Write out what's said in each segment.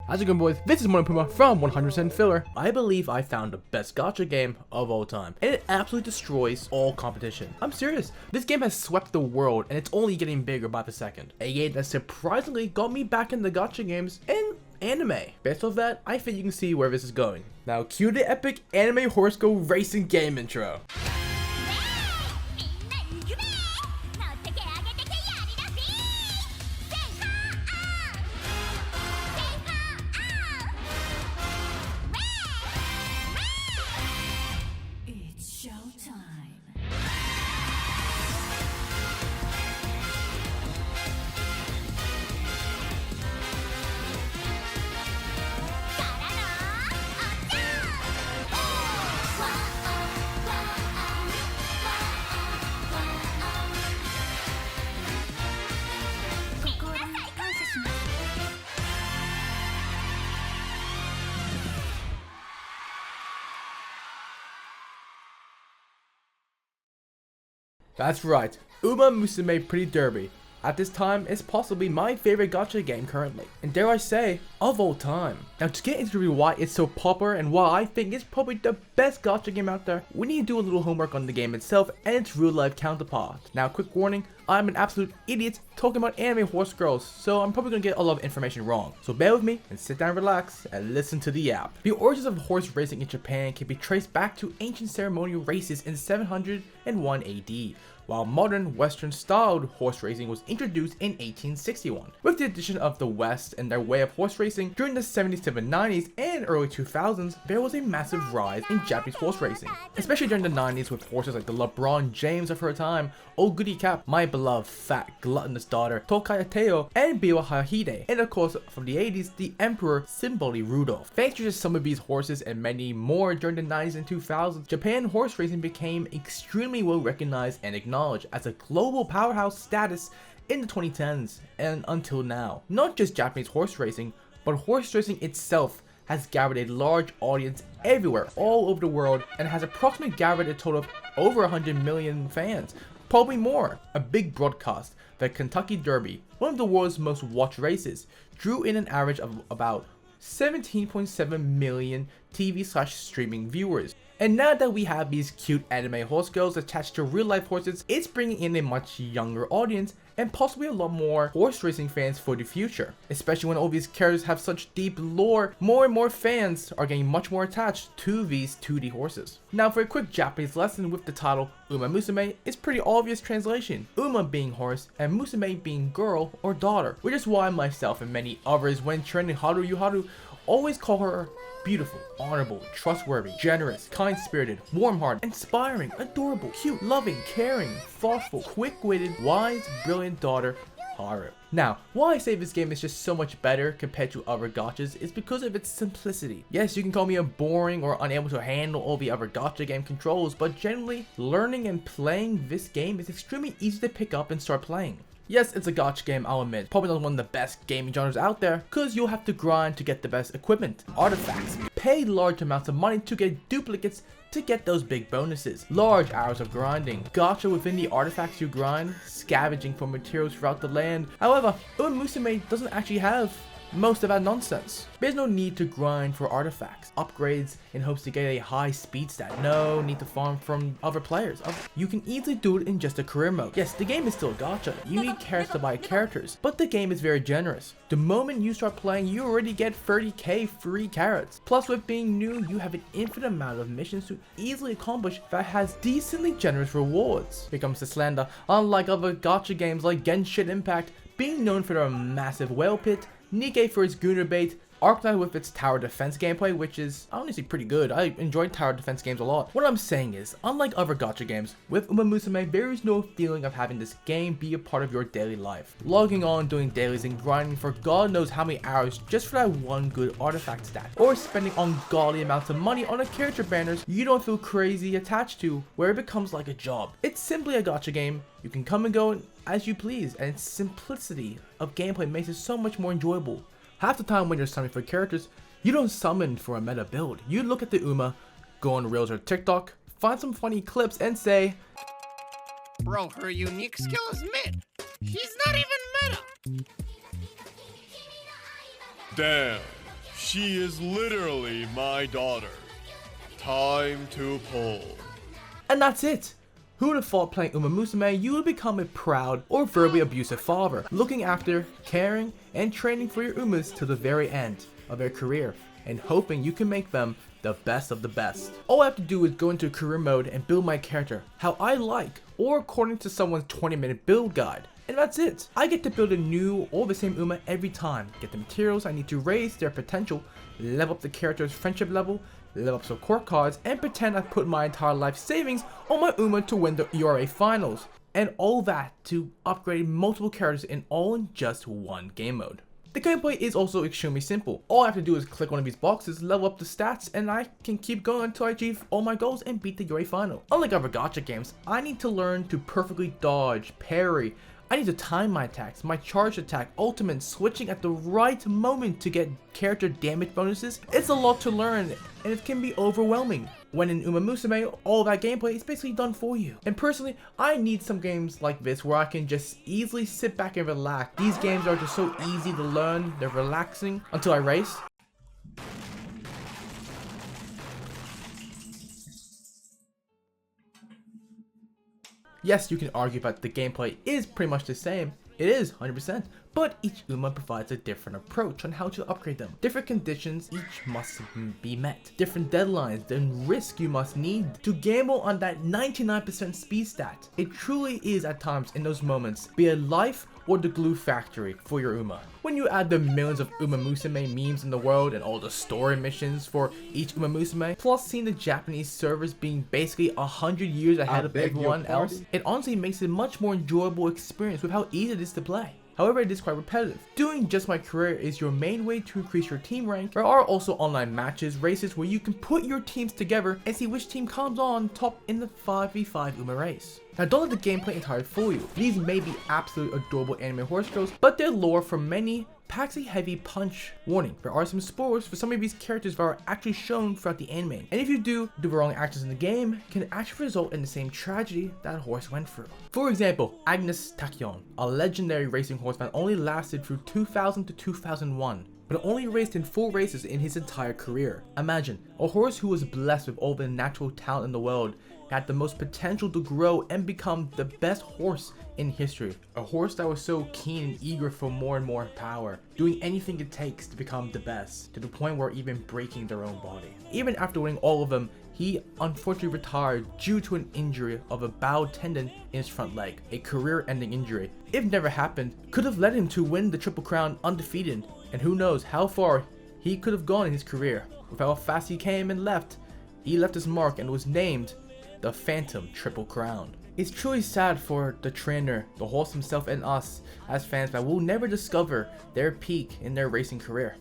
How's it going, boys? This is Umamusume from 100% Filler. I believe I found the best gacha game of all time, and it absolutely destroys all competition. I'm serious. This game has swept the world, and it's only getting bigger by the second. A game that surprisingly got me back in the gacha games and anime. Based off that, I think you can see where this is going. Now, cue the epic anime horoscope racing game intro. That's right, Umamusume Pretty Derby. At this time, is possibly my favorite gacha game currently, and dare I say, of all time. Now, to get into why it's so popular and why I think it's probably the best gacha game out there, we need to do a little homework on the game itself and its real life counterpart. Now, quick warning, I'm an absolute idiot talking about anime horse girls, so I'm probably gonna get a lot of information wrong. So bear with me and sit down, relax, and listen to the app. The origins of horse racing in Japan can be traced back to ancient ceremonial races in 701 AD. While modern Western-styled horse racing was introduced in 1861. With the addition of the West and their way of horse racing during the 70s to the 90s and early 2000s, there was a massive rise in Japanese horse racing, especially during the 90s with horses like the LeBron James of her time, Old Goody Cap, my beloved fat gluttonous daughter Tokai Ateo, and Biwa Hahide, and of course from the 80s, the Emperor Simboli Rudolph. Thanks to just some of these horses and many more during the 90s and 2000s, Japan horse racing became extremely well recognized and acknowledged as a global powerhouse status in the 2010s and until now. Not just Japanese horse racing, but horse racing itself has gathered a large audience everywhere all over the world and has approximately gathered a total of over 100 million fans, probably more. A big broadcast, the Kentucky Derby, one of the world's most watched races, drew in an average of about 17.7 million TV/streaming viewers. And now that we have these cute anime horse girls attached to real life horses, it's bringing in a much younger audience and possibly a lot more horse racing fans for the future. Especially when all these characters have such deep lore, more and more fans are getting much more attached to these 2D horses. Now for a quick Japanese lesson with the title Umamusume, it's pretty obvious translation. Uma being horse and Musume being girl or daughter, which is why myself and many others when trending Haru Yuharu always call her beautiful, honorable, trustworthy, generous, kind-spirited, warm-hearted, inspiring, adorable, cute, loving, caring, thoughtful, quick-witted, wise, brilliant daughter, Haru. Now, why I say this game is just so much better compared to other gachas is because of its simplicity. Yes, you can call me a boring or unable to handle all the other gacha game controls, but generally, learning and playing this game is extremely easy to pick up and start playing. Yes, it's a gacha game, I'll admit. Probably not one of the best gaming genres out there, cause you'll have to grind to get the best equipment, artifacts, pay large amounts of money to get duplicates to get those big bonuses, large hours of grinding, gacha within the artifacts you grind, scavenging for materials throughout the land. However, Umamusume doesn't actually have most of that nonsense. There's no need to grind for artifacts, upgrades in hopes to get a high speed stat, no need to farm from other players. You can easily do it in just a career mode. Yes, the game is still a gacha, you need carrots to buy characters, but the game is very generous. The moment you start playing, you already get 30k free carrots. Plus with being new, you have an infinite amount of missions to easily accomplish that has decently generous rewards. Here comes the slander. Unlike other gacha games like Genshin Impact, being known for their massive whale pit, Nikkei for its Gunner bait, Arknight with its tower defense gameplay, which is honestly pretty good. I enjoyed tower defense games a lot. What I'm saying is, unlike other gacha games, with Umamusume there is no feeling of having this game be a part of your daily life. Logging on, doing dailies, and grinding for god knows how many hours just for that one good artifact stat. Or spending ungodly amounts of money on a character banners you don't feel crazy attached to, where it becomes like a job. It's simply a gacha game. You can come and go as you please, and its simplicity of gameplay makes it so much more enjoyable. Half the time when you're summoning for characters, you don't summon for a meta build. You look at the Uma, go on Reels or TikTok, find some funny clips and say, bro, her unique skill is mid. She's not even meta. Damn, She is literally my daughter. Time to pull. And that's it! Who would have thought playing Umamusume you would become a proud or verbally abusive father, looking after, caring, and training for your Umas to the very end of their career, and hoping you can make them the best of the best. All I have to do is go into career mode and build my character how I like, or according to someone's 20-minute build guide. And that's it. I get to build a new or the same Uma every time, get the materials I need to raise their potential, level up the character's friendship level, level up some core cards, and pretend I put my entire life savings on my Uma to win the ERA finals. And all that to upgrade multiple characters in just one game mode. The gameplay is also extremely simple. All I have to do is click one of these boxes, level up the stats, and I can keep going until I achieve all my goals and beat the ERA final. Unlike other gacha games, I need to learn to perfectly dodge, parry. I need to time my attacks, my charge attack, ultimate, switching at the right moment to get character damage bonuses. It's a lot to learn, and it can be overwhelming. When in Umamusume, all that gameplay is basically done for you. And personally, I need some games like this where I can just easily sit back and relax. These games are just so easy to learn, they're relaxing until I race. Yes, you can argue that the gameplay is pretty much the same. It is 100%, but each Uma provides a different approach on how to upgrade them. Different conditions each must be met. Different deadlines and risk you must need to gamble on that 99% speed stat. It truly is at times in those moments, be it life or the glue factory for your Uma. When you add the millions of Umamusume memes in the world and all the story missions for each Umamusume, plus seeing the Japanese servers being basically 100 years ahead of everyone else, it honestly makes it a much more enjoyable experience with how easy it is to play. However, it is quite repetitive. Doing just my career is your main way to increase your team rank. There are also online matches, races where you can put your teams together and see which team comes on top in the 5v5 Uma race. Now, don't let the gameplay entirely fool you. These may be absolutely adorable anime horse girls, but their lore for many packs a heavy punch. Warning, there are some spoilers for some of these characters that are actually shown throughout the anime. And if you do the wrong actions in the game, can actually result in the same tragedy that horse went through. For example, Agnes Tachyon, a legendary racing horse that only lasted through 2000 to 2001. But only raced in 4 races in his entire career. Imagine, a horse who was blessed with all the natural talent in the world, had the most potential to grow and become the best horse in history. A horse that was so keen and eager for more and more power, doing anything it takes to become the best, to the point where even breaking their own body. Even after winning all of them, he unfortunately retired due to an injury of a bowed tendon in his front leg, a career-ending injury. If never happened, could have led him to win the Triple Crown undefeated, and who knows how far he could have gone in his career. With how fast he came and left, he left his mark and was named the Phantom Triple Crown. It's truly sad for the trainer, the horse himself, and us as fans that will never discover their peak in their racing career.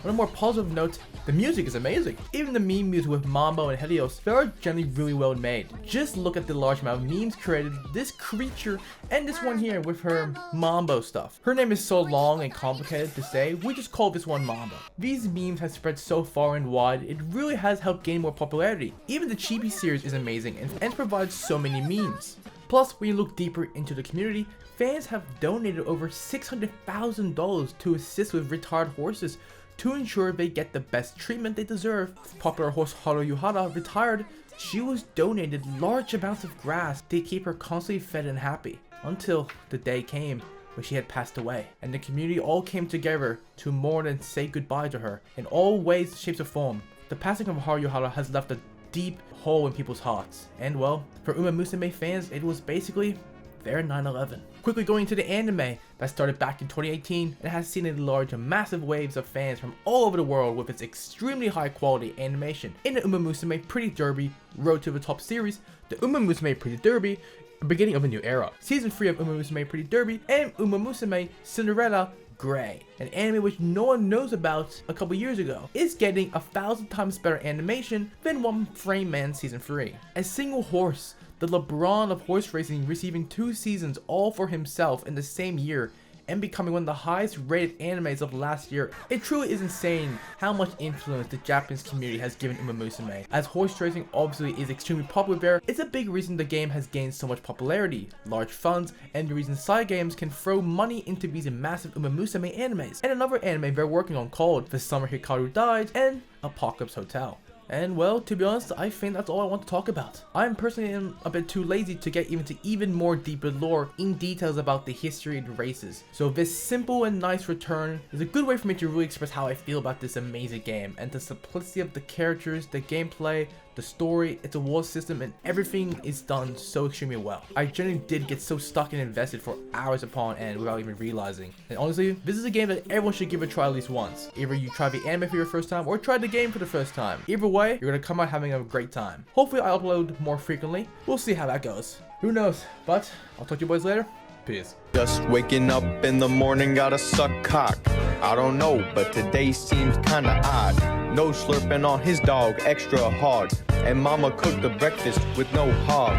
On a more positive note, the music is amazing. Even the meme music with Mambo and Helios, they are generally really well made. Just look at the large amount of memes created, this creature, and this one here with her Mambo stuff. Her name is so long and complicated to say, we just call this one Mambo. These memes have spread so far and wide, it really has helped gain more popularity. Even the Chibi series is amazing and provides so many memes. Plus, when you look deeper into the community, fans have donated over $600,000 to assist with retired horses to ensure they get the best treatment they deserve. Popular horse Haru Yuhara retired. She was donated large amounts of grass to keep her constantly fed and happy, until the day came when she had passed away, and the community all came together to mourn and say goodbye to her in all ways, shapes, or form. The passing of Haru Yuhara has left a deep hole in people's hearts, and well, for Umamusume fans, it was basically their 9/11. Quickly going to the anime that started back in 2018 and has seen a large massive waves of fans from all over the world with its extremely high quality animation. In the Umamusume Pretty Derby Road to the Top series, the Umamusume Pretty Derby, the beginning of a new era. Season 3 of Umamusume Pretty Derby and Umamusume Cinderella Gray, an anime which no one knows about a couple years ago, is getting 1,000 times better animation than One Frame Man Season 3. A single horse, the LeBron of horse racing, receiving 2 seasons all for himself in the same year, and becoming one of the highest rated animes of last year. It truly is insane how much influence the Japanese community has given Umamusume. As horse racing obviously is extremely popular there, it's a big reason the game has gained so much popularity, large funds, and the reason side games can throw money into these massive Umamusume animes. And another anime they're working on called The Summer Hikaru Died and Apocalypse Hotel. And well, to be honest, I think that's all I want to talk about. I am personally a bit too lazy to get into even more deeper lore in details about the history and races. So this simple and nice return is a good way for me to really express how I feel about this amazing game, and the simplicity of the characters, the gameplay, the story, its award system, and everything is done so extremely well. I genuinely did get so stuck and invested for hours upon end without even realizing. And honestly, this is a game that everyone should give a try at least once. Either you try the anime for your first time or try the game for the first time. Either way, you're gonna come out having a great time. Hopefully I upload more frequently. We'll see how that goes. Who knows? But I'll talk to you boys later. Peace. Just waking up in the morning, gotta suck cock. I don't know, but today seems kinda odd. No slurping on his dog extra hard. And mama cooked the breakfast with no hog.